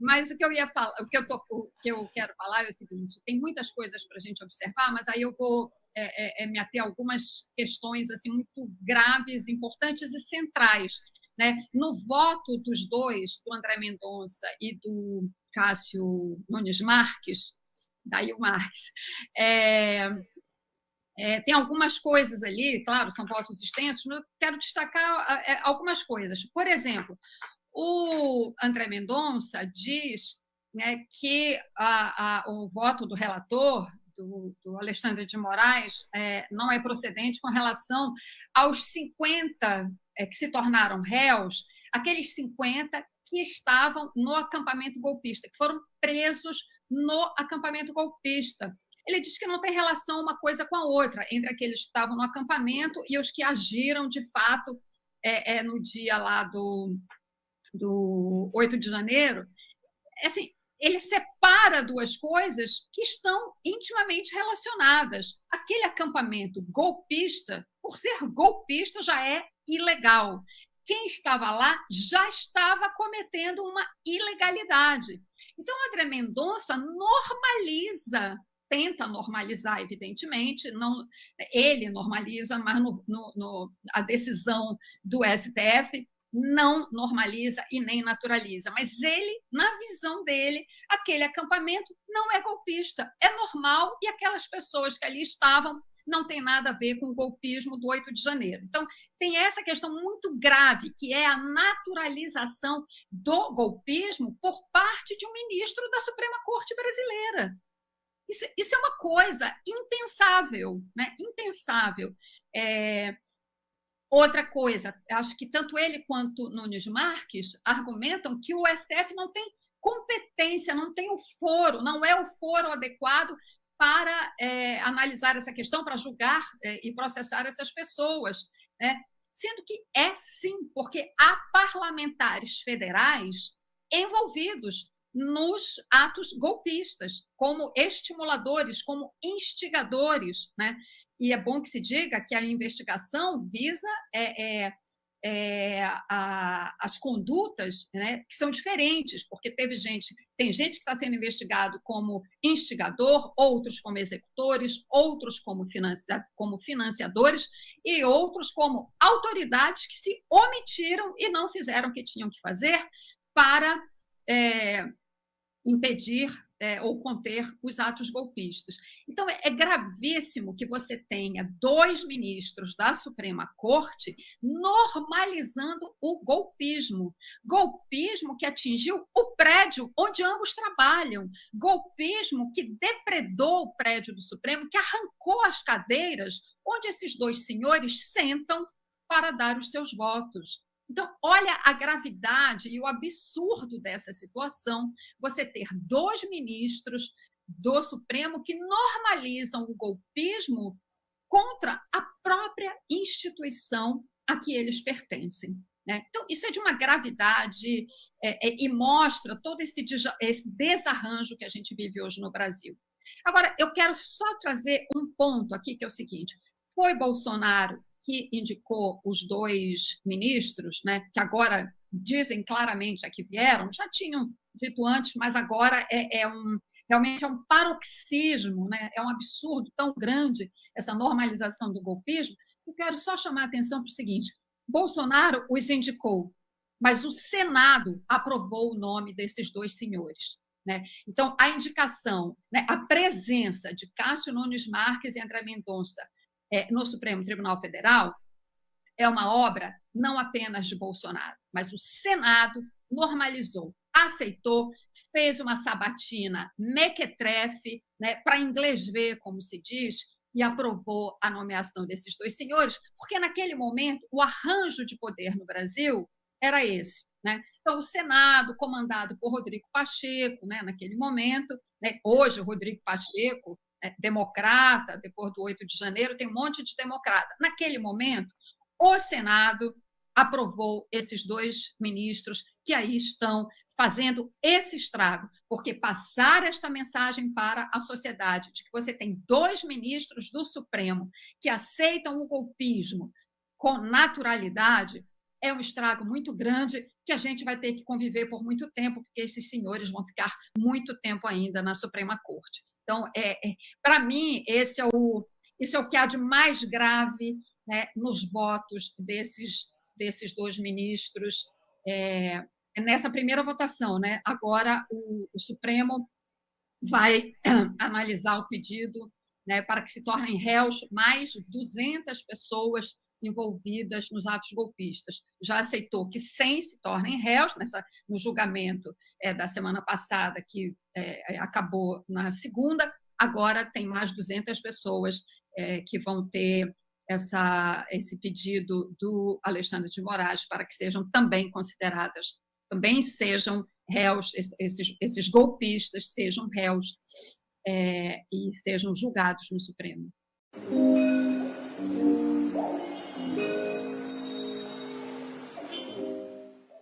Mas o que eu ia falar, o que eu quero falar é o seguinte: tem muitas coisas para a gente observar, mas aí eu vou me ater a algumas questões assim muito graves, importantes e centrais, né? No voto dos dois, do André Mendonça e do Cássio Nunes Marques, daí o Marques, tem algumas coisas ali, claro, são votos extensos, mas eu quero destacar algumas coisas. Por exemplo, o André Mendonça diz, né, que o voto do relator, do Alexandre de Moraes, não é procedente com relação aos 50 que se tornaram réus, aqueles 50 que estavam no acampamento golpista, que foram presos no acampamento golpista. Ele diz que não tem relação uma coisa com a outra, entre aqueles que estavam no acampamento e os que agiram, de fato, no dia lá do 8 de janeiro. Assim, ele separa duas coisas que estão intimamente relacionadas. Aquele acampamento golpista, por ser golpista, já é ilegal. Quem estava lá já estava cometendo uma ilegalidade. Então, André Mendonça tenta normalizar, evidentemente, não, ele normaliza, mas a decisão do STF não normaliza e nem naturaliza. Mas ele, na visão dele, aquele acampamento não é golpista, é normal, e aquelas pessoas que ali estavam não tem nada a ver com o golpismo do 8 de janeiro. Então, tem essa questão muito grave, que é a naturalização do golpismo por parte de um ministro da Suprema Corte brasileira. Isso é uma coisa impensável, né? Impensável. Outra coisa, acho que tanto ele quanto Nunes Marques argumentam que o STF não tem competência, não tem o foro, não é o foro adequado para analisar essa questão, para julgar e processar essas pessoas, né? Sendo que é sim, porque há parlamentares federais envolvidos nos atos golpistas, como estimuladores, como instigadores, né? E é bom que se diga que a investigação visa as condutas, né, que são diferentes, porque tem gente que está sendo investigado como instigador, outros como executores, outros como financiadores e outros como autoridades que se omitiram e não fizeram o que tinham que fazer para impedir ou conter os atos golpistas. Então, é gravíssimo que você tenha dois ministros da Suprema Corte normalizando o golpismo. Golpismo que atingiu o prédio onde ambos trabalham. Golpismo que depredou o prédio do Supremo, que arrancou as cadeiras onde esses dois senhores sentam para dar os seus votos. Então, olha a gravidade e o absurdo dessa situação, você ter dois ministros do Supremo que normalizam o golpismo contra a própria instituição a que eles pertencem, né? Então, isso é de uma gravidade e mostra todo esse desarranjo que a gente vive hoje no Brasil. Agora, eu quero só trazer um ponto aqui, que é o seguinte: foi Bolsonaro que indicou os dois ministros, né, que agora dizem claramente a que vieram, já tinham dito antes, mas agora realmente é um paroxismo, né, é um absurdo tão grande essa normalização do golpismo. Eu quero só chamar a atenção para o seguinte: Bolsonaro os indicou, mas o Senado aprovou o nome desses dois senhores, né? Então, a indicação, né, a presença de Cássio Nunes Marques e André Mendonça no Supremo Tribunal Federal é uma obra não apenas de Bolsonaro, mas o Senado normalizou, aceitou, fez uma sabatina mequetrefe, né, para inglês ver, como se diz, e aprovou a nomeação desses dois senhores, porque naquele momento o arranjo de poder no Brasil era esse, né? Então, o Senado, comandado por Rodrigo Pacheco, né, naquele momento, né, hoje o Rodrigo Pacheco, democrata, depois do 8 de janeiro, tem um monte de democrata. Naquele momento, o Senado aprovou esses dois ministros que aí estão fazendo esse estrago, porque passar esta mensagem para a sociedade de que você tem dois ministros do Supremo que aceitam o golpismo com naturalidade é um estrago muito grande que a gente vai ter que conviver por muito tempo, porque esses senhores vão ficar muito tempo ainda na Suprema Corte. Então, para mim, isso é o que há de mais grave, né, nos votos desses dois ministros nessa primeira votação. Né? Agora, o Supremo vai analisar o pedido, né, para que se tornem réus mais 200 pessoas envolvidas nos atos golpistas. Já aceitou que 100 se tornem réus no julgamento da semana passada, que acabou na segunda, agora tem mais 200 pessoas que vão ter esse pedido do Alexandre de Moraes para que sejam também consideradas, também sejam réus, esses golpistas sejam réus e sejam julgados no Supremo.